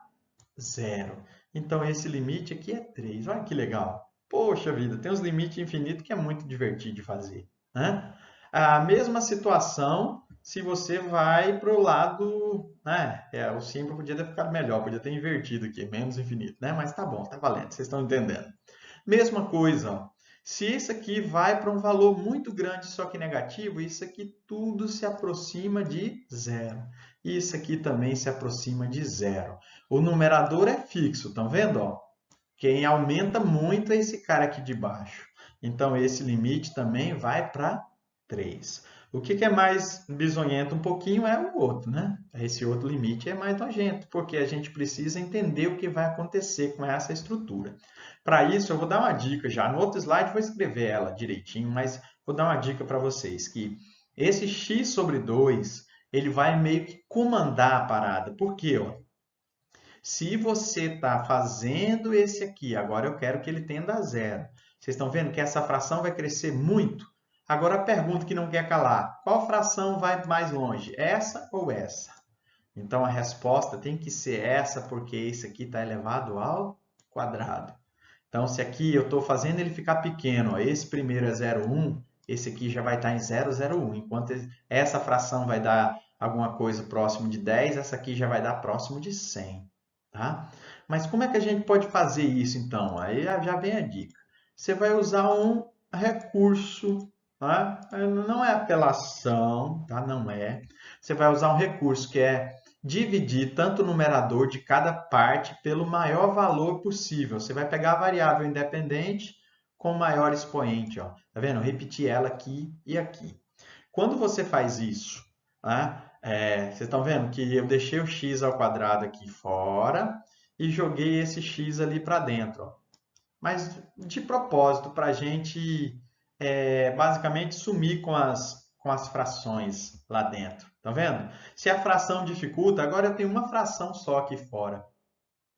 A: zero. Então, esse limite aqui é 3. Olha que legal. Poxa vida, tem uns limites infinitos que é muito divertido de fazer. Né? A mesma situação se você vai para o lado... Né? O símbolo podia ter ficado melhor, podia ter invertido aqui, menos infinito. Né? Mas tá bom, tá valendo, vocês estão entendendo. Mesma coisa, ó. Se isso aqui vai para um valor muito grande, só que negativo, isso aqui tudo se aproxima de zero. Isso aqui também se aproxima de zero. O numerador é fixo, estão vendo? Ó? Quem aumenta muito é esse cara aqui de baixo. Então, esse limite também vai para 3. O que é mais bizonhento um pouquinho é o outro, né? Esse outro limite é mais nojento, porque a gente precisa entender o que vai acontecer com essa estrutura. Para isso, eu vou dar uma dica já. No outro slide, vou escrever ela direitinho, mas vou dar uma dica para vocês, que esse x sobre 2, ele vai meio que comandar a parada. Por quê? Ó? Se você está fazendo esse aqui, agora eu quero que ele tenda a zero. Vocês estão vendo que essa fração vai crescer muito? Agora a pergunta que não quer calar: qual fração vai mais longe? Essa ou essa? Então a resposta tem que ser essa, porque esse aqui está elevado ao quadrado. Então, se aqui eu estou fazendo ele ficar pequeno, ó, esse primeiro é 0,1, esse aqui já vai estar em 0,01. Enquanto essa fração vai dar alguma coisa próximo de 10, essa aqui já vai dar próximo de 100. Tá? Mas como é que a gente pode fazer isso, então? Aí já vem a dica. Você vai usar um recurso, tá? Não é apelação, tá? Não é. Você vai usar um recurso que é dividir tanto o numerador de cada parte pelo maior valor possível. Você vai pegar a variável independente com o maior expoente. Ó. Tá vendo? Repetir ela aqui e aqui. Quando você faz isso, né, vocês estão vendo que eu deixei o x ao quadrado aqui fora e joguei esse x ali para dentro. Ó. Mas de propósito, para a gente basicamente sumir com as frações lá dentro. Tá vendo? Se a fração dificulta, agora eu tenho uma fração só aqui fora.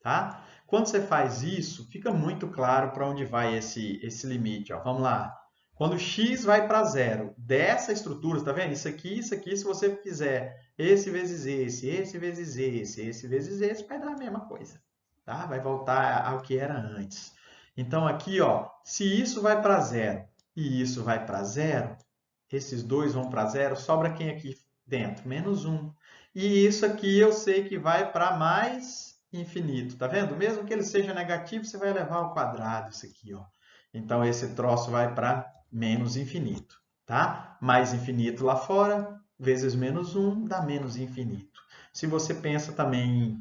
A: Tá? Quando você faz isso, fica muito claro para onde vai esse limite. Ó. Vamos lá. Quando x vai para zero, dessa estrutura, tá vendo? Isso aqui, se você fizer esse vezes esse vezes esse vezes esse, vai dar a mesma coisa. Tá? Vai voltar ao que era antes. Então, aqui, ó, se isso vai para zero e isso vai para zero, esses dois vão para zero, sobra quem aqui dentro? Menos 1. E isso aqui eu sei que vai para mais infinito, tá vendo? Mesmo que ele seja negativo, você vai levar ao quadrado isso aqui, ó. Então, esse troço vai para menos infinito, tá? Mais infinito lá fora, vezes menos 1, dá menos infinito. Se você pensa também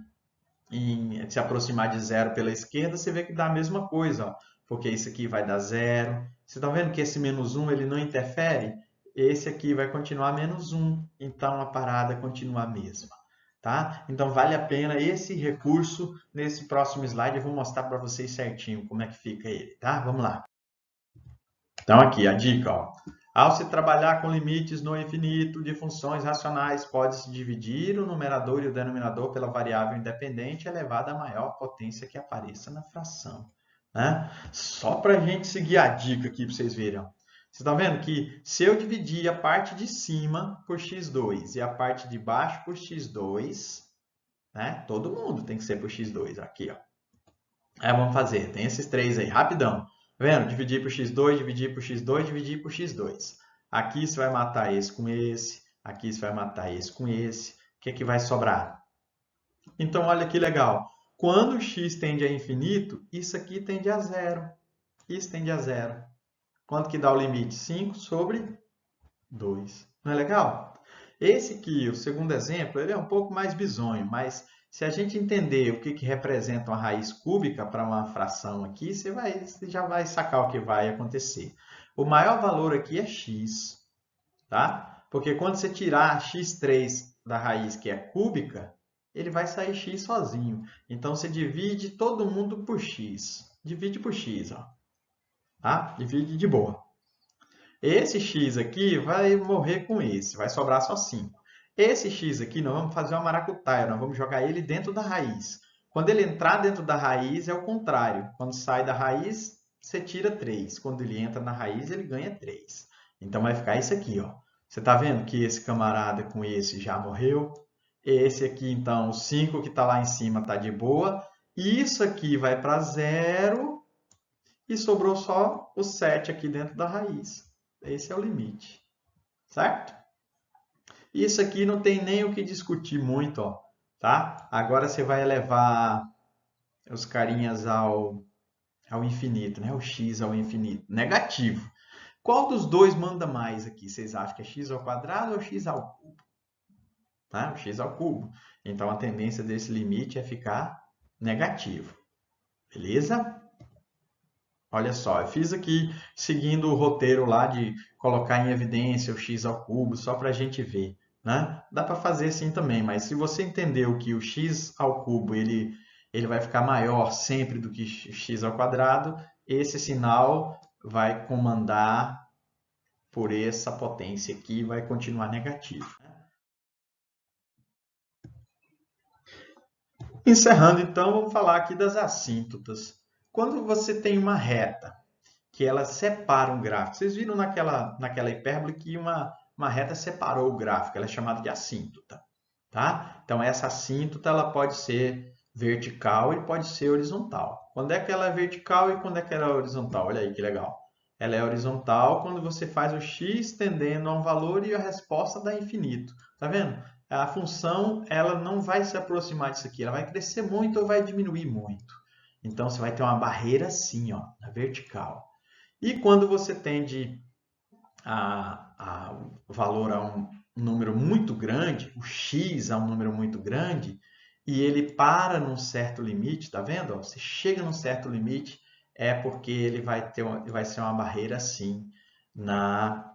A: em se aproximar de zero pela esquerda, você vê que dá a mesma coisa, ó, porque isso aqui vai dar zero. Vocês estão vendo que esse menos 1 ele não interfere? Esse aqui vai continuar menos 1, então a parada continua a mesma. Tá? Então vale a pena esse recurso. Nesse próximo slide eu vou mostrar para vocês certinho como é que fica ele. Tá? Vamos lá. Então aqui a dica, ó. Ao se trabalhar com limites no infinito de funções racionais, pode-se dividir o numerador e o denominador pela variável independente elevada à maior potência que apareça na fração. Né? Só para a gente seguir a dica aqui para vocês verem. Ó. Vocês estão vendo que se eu dividir a parte de cima por x2 e a parte de baixo por x2, né? Todo mundo tem que ser por x2 aqui, ó. Aí vamos fazer, tem esses três aí, rapidão. Tá vendo? Dividir por x2, dividir por x2, dividir por x2. Aqui você vai matar esse com esse, aqui você vai matar esse com esse. O que é que vai sobrar? Então, olha que legal. Quando x tende a infinito, isso aqui tende a zero. Isso tende a zero. Quanto que dá o limite? 5 sobre 2. Não é legal? Esse aqui, o segundo exemplo, ele é um pouco mais bizonho, mas se a gente entender o que representa uma raiz cúbica para uma fração aqui, você já vai sacar o que vai acontecer. O maior valor aqui é x, tá? Porque quando você tirar x3 da raiz que é cúbica, ele vai sair x sozinho. Então, você divide todo mundo por x. Divide por x, ó. Tá? Divide de boa. Esse x aqui vai morrer com esse, vai sobrar só 5. Esse x aqui, nós vamos fazer uma maracutaia, nós vamos jogar ele dentro da raiz. Quando ele entrar dentro da raiz, é o contrário. Quando sai da raiz, você tira 3. Quando ele entra na raiz, ele ganha 3. Então, vai ficar isso aqui, ó. Você está vendo que esse camarada com esse já morreu? Esse aqui, então, o 5 que está lá em cima está de boa. Isso aqui vai para zero e sobrou só o 7 aqui dentro da raiz. Esse é o limite, certo? Isso aqui não tem nem o que discutir muito, ó, tá? Agora você vai elevar os carinhas ao infinito, né? O x ao infinito. Negativo. Qual dos dois manda mais aqui? Vocês acham que é x ao quadrado ou x ao cubo? Tá? O x ao cubo. Então, a tendência desse limite é ficar negativo. Beleza? Olha só, eu fiz aqui seguindo o roteiro lá de colocar em evidência o x ao cubo, só para a gente ver, né? Dá para fazer assim também, mas se você entendeu que o x ao cubo ele vai ficar maior sempre do que x ao quadrado, esse sinal vai comandar por essa potência aqui e vai continuar negativo. Encerrando então, vamos falar aqui das assíntotas. Quando você tem uma reta que ela separa um gráfico. Vocês viram naquela hipérbole que uma reta separou o gráfico, ela é chamada de assíntota. Tá? Então, essa assíntota ela pode ser vertical e pode ser horizontal. Quando é que ela é vertical e quando é que ela é horizontal? Olha aí que legal. Ela é horizontal quando você faz o x tendendo a um valor e a resposta dá infinito. Tá vendo? A função ela não vai se aproximar disso aqui, ela vai crescer muito ou vai diminuir muito. Então, você vai ter uma barreira assim, ó, na vertical. E quando você tende o valor a um número muito grande, o x a um número muito grande, e ele para num certo limite, tá vendo? Você chega num certo limite, é porque ele vai ser uma barreira assim na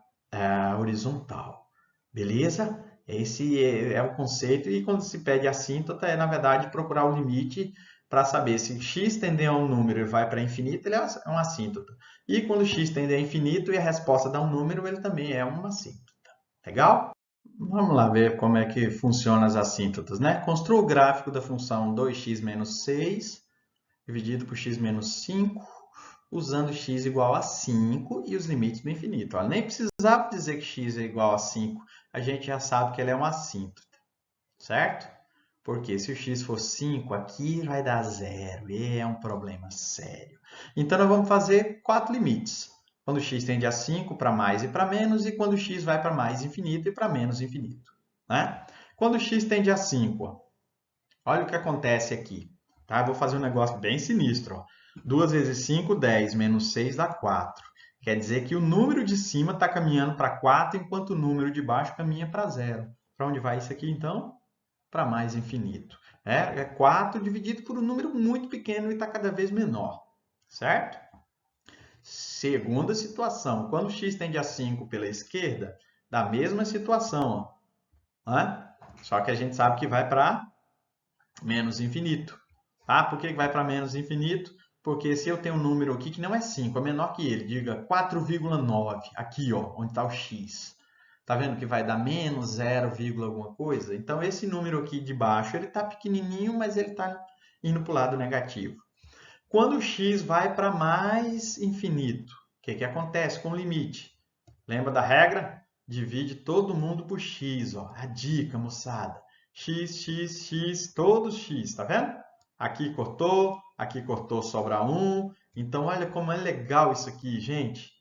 A: horizontal. Beleza? Esse é o conceito, e quando se pede assíntota, é na verdade procurar o limite para saber se x tender a um número e vai para infinito, ele é uma assíntota. E quando x tende a infinito e a resposta dá um número, ele também é uma assíntota. Legal? Vamos lá ver como é que funcionam as assíntotas, né? Construa o gráfico da função 2x menos 6 dividido por x menos 5, usando x igual a 5 e os limites do infinito. Ó, nem precisava dizer que x é igual a 5, a gente já sabe que ela é uma assíntota, certo? Porque se o x for 5, aqui vai dar zero, e é um problema sério. Então, nós vamos fazer 4 limites. Quando o x tende a 5, para mais e para menos, e quando o x vai para mais infinito e para menos infinito. Né? Quando o x tende a 5, olha o que acontece aqui. Tá? Vou fazer um negócio bem sinistro. Ó. 2 vezes 5, 10, menos 6 dá 4. Quer dizer que o número de cima está caminhando para 4, enquanto o número de baixo caminha para 0. Para onde vai isso aqui, então? Para mais infinito. É 4 dividido por um número muito pequeno e está cada vez menor. Certo? Segunda situação. Quando x tende a 5 pela esquerda, da mesma situação. Ó. Né? Só que a gente sabe que vai para menos infinito. Tá? Por que vai para menos infinito? Porque se eu tenho um número aqui que não é 5, é menor que ele, diga 4,9, aqui, ó, onde está o x. Tá vendo que vai dar menos 0, alguma coisa? Então, esse número aqui de baixo, ele está pequenininho, mas ele está indo para o lado negativo. Quando o x vai para mais infinito, o que acontece com o limite? Lembra da regra? Divide todo mundo por x. Ó. A dica, moçada. X, todos x, tá vendo? Aqui cortou, sobra 1. Então, olha como é legal isso aqui, gente.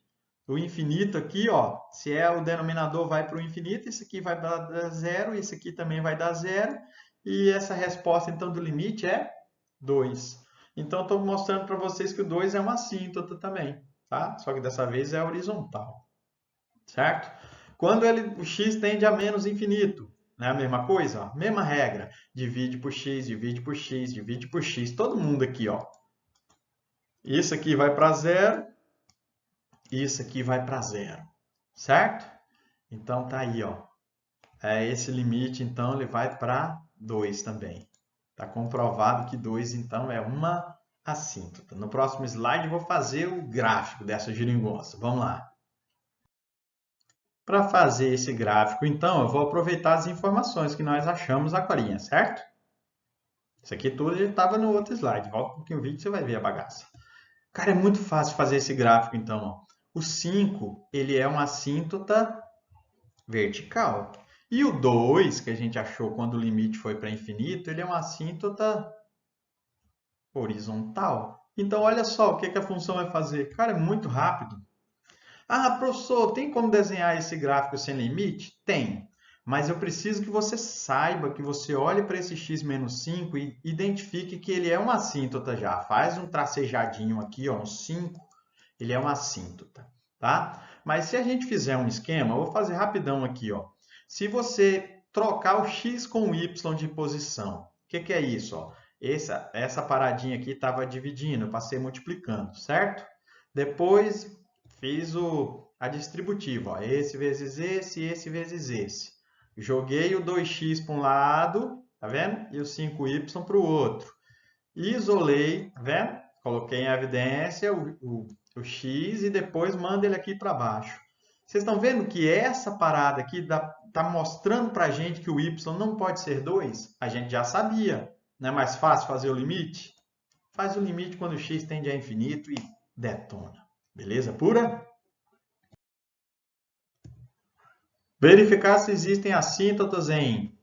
A: O infinito aqui, ó, se é o denominador vai para o infinito, isso aqui vai dar zero, isso aqui também vai dar zero. E essa resposta, então, do limite é 2. Então, estou mostrando para vocês que o 2 é uma assíntota também, tá? Só que dessa vez é horizontal, certo? Quando o x tende a menos infinito, não é a mesma coisa? Ó, mesma regra, divide por x, divide por x, divide por x, todo mundo aqui, ó. Isso aqui vai para zero, isso aqui vai para zero, certo? Então, tá aí, ó. Esse limite, então, ele vai para 2 também. Está comprovado que 2, então, é uma assíntota. No próximo slide, eu vou fazer o gráfico dessa geringonça. Vamos lá. Para fazer esse gráfico, então, eu vou aproveitar as informações que nós achamos agora, certo? Isso aqui tudo já estava no outro slide. Volta um pouquinho o vídeo e você vai ver a bagaça. Cara, é muito fácil fazer esse gráfico, então. Ó. O 5, ele é uma assíntota vertical. E o 2, que a gente achou quando o limite foi para infinito, ele é uma assíntota horizontal. Então, olha só o que a função vai fazer. Cara, é muito rápido. Ah, professor, tem como desenhar esse gráfico sem limite? Tem. Mas eu preciso que você saiba, que você olhe para esse x menos 5 e identifique que ele é uma assíntota já. Faz um tracejadinho aqui, ó, um 5, ele é uma assíntota, tá? Mas se a gente fizer um esquema, eu vou fazer rapidão aqui, ó. Se você trocar o x com o y de posição, o que é isso, ó? Essa paradinha aqui estava dividindo, eu passei multiplicando, certo? Depois fiz a distributiva, ó, esse vezes esse vezes esse. Joguei o 2x para um lado, tá vendo? E o 5y para o outro. Isolei, tá vendo? Coloquei em evidência o x e depois mando ele aqui para baixo. Vocês estão vendo que essa parada aqui está mostrando para a gente que o y não pode ser 2? A gente já sabia. Não é mais fácil fazer o limite? Faz o limite quando o x tende a infinito e detona. Beleza pura? Verificar se existem assíntotas em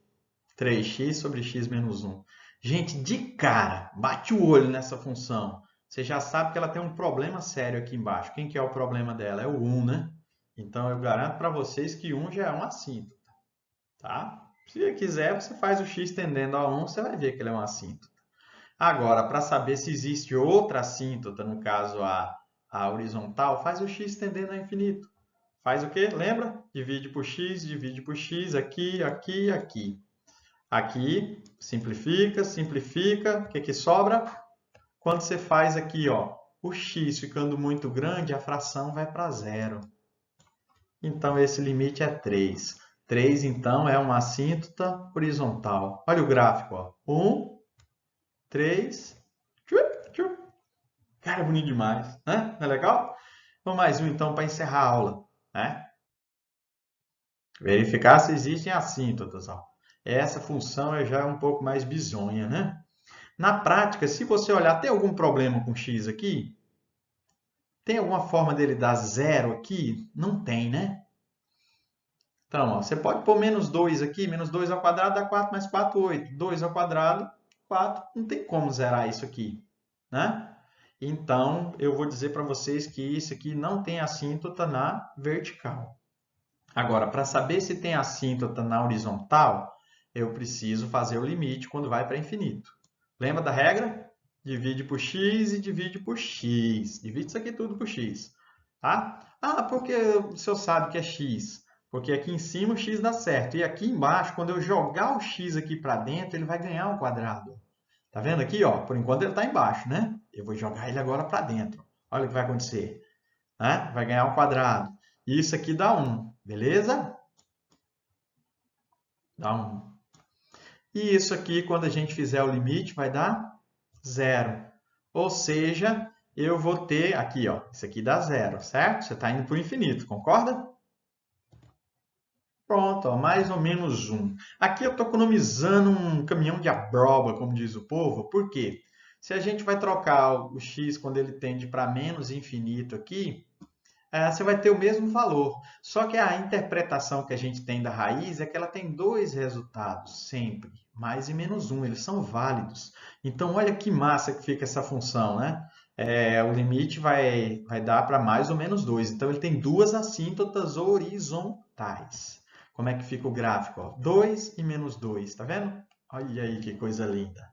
A: 3x sobre x menos 1. Gente, de cara, bate o olho nessa função. Você já sabe que ela tem um problema sério aqui embaixo. Quem que é o problema dela? É o 1, né? Então, eu garanto para vocês que 1 já é um assíntota. Tá? Se quiser, você faz o x tendendo a 1, você vai ver que ele é um assíntota. Agora, para saber se existe outra assíntota, no caso a horizontal, faz o x tendendo a infinito. Faz o quê? Lembra? Divide por x, aqui, aqui, aqui. Aqui, simplifica, simplifica. O que que sobra? Quando você faz aqui, ó, o x ficando muito grande, a fração vai para zero. Então, esse limite é 3. 3, então, é uma assíntota horizontal. Olha o gráfico, ó. 1, 3, tchup, tchup. Cara, bonito demais, né? Não é legal? Vamos mais um, então, para encerrar a aula, né? Verificar se existem assíntotas, ó. Essa função já é um pouco mais bizonha, né? Na prática, se você olhar, tem algum problema com x aqui? Tem alguma forma dele dar zero aqui? Não tem, né? Então, ó, você pode pôr menos 2 aqui, menos 2 ao quadrado dá 4 mais 4, 8. 2 ao quadrado, 4. Não tem como zerar isso aqui, né? Então, eu vou dizer para vocês que isso aqui não tem assíntota na vertical. Agora, para saber se tem assíntota na horizontal, eu preciso fazer o limite quando vai para infinito. Lembra da regra? Divide por x e divide por x. Divide isso aqui tudo por x. Tá? Ah, porque o senhor sabe que é x? Porque aqui em cima o x dá certo. E aqui embaixo, quando eu jogar o x aqui para dentro, ele vai ganhar um quadrado. Tá vendo aqui? Ó? Por enquanto ele está embaixo, né? Eu vou jogar ele agora para dentro. Olha o que vai acontecer. Né? Vai ganhar um quadrado. E isso aqui dá 1. Beleza? Dá 1. E isso aqui, quando a gente fizer o limite, vai dar 0. Ou seja, eu vou ter aqui, ó, isso aqui dá 0, certo? Você está indo para o infinito, concorda? Pronto, ó, mais ou menos 1. Aqui eu estou economizando um caminhão de abroba, como diz o povo. Por quê? Se a gente vai trocar o x quando ele tende para menos infinito aqui, você vai ter o mesmo valor. Só que a interpretação que a gente tem da raiz é que ela tem dois resultados, sempre. Mais e menos 1, eles são válidos. Então, olha que massa que fica essa função, né? O limite vai dar para mais ou menos 2. Então, ele tem duas assíntotas horizontais. Como é que fica o gráfico? Ó? 2 e menos 2, tá vendo? Olha aí que coisa linda.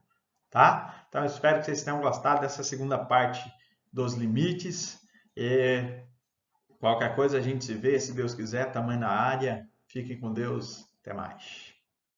A: Tá? Então, eu espero que vocês tenham gostado dessa segunda parte dos limites. Qualquer coisa a gente se vê, se Deus quiser, tamanho na área. Fiquem com Deus. Até mais.